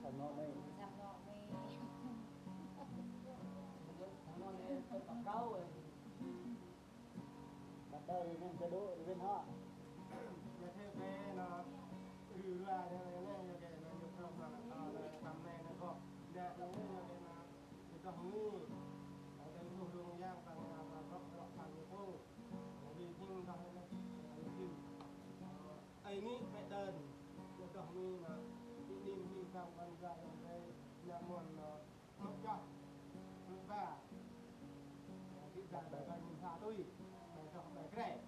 sầm nọ đây Dằm ngọ mì. thằng nó này tôi bắt câu rồi bắt đầu nên cái đỗ bên họ nhà theo cái nó ra đây này nhà cái nó nhập không là tầm này nó có đẹp đúng nhà cái nó cái hũ ở đây thu hương giang bằng là góc góc bằng cái phố vì nhưng đó là cái ấy ní mẹ đơn nó có hũ là đi đi sang con ra đây nhà mòn mất cho và cái dạng là mình thả tôi để cho bài cái này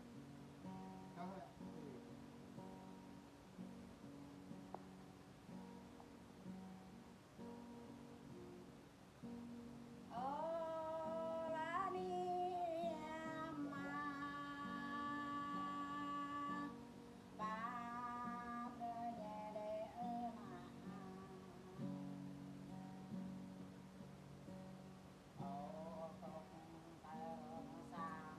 đó là Ô lá ni mà ba nơi nhà để ơ mà ô không tay sang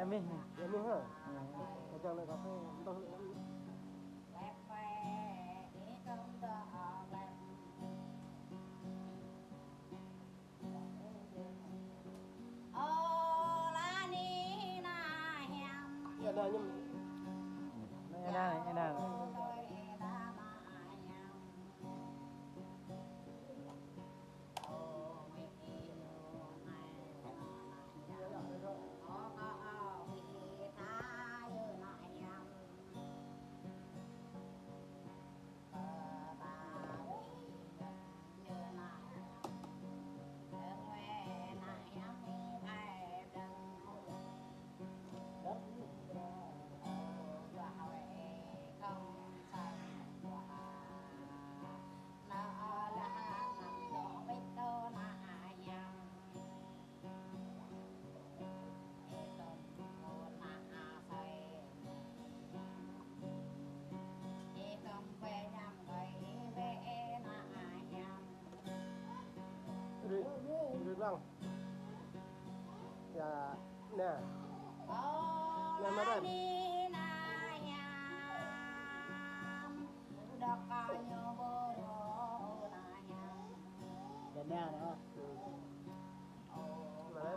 em đi vậy mới hả cho lại cà phê tôi lẹp về ý không đỏ lẹp ô la ni na hèm giờ này nhưng em đang tôi đã mà hèm ô mi nu này ô có mi ta như này hèm đi vâng dạ nè Nè madam. để nè nữa mà đấy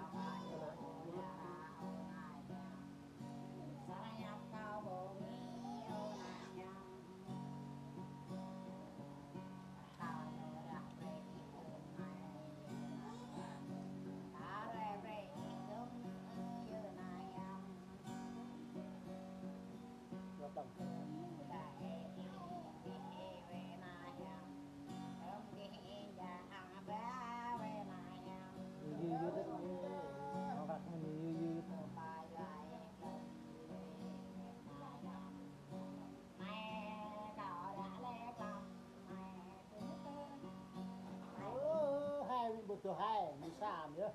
hoạt động dư dư đất họ gặt mình dư dư hai một chỗ hai mình xàm nữa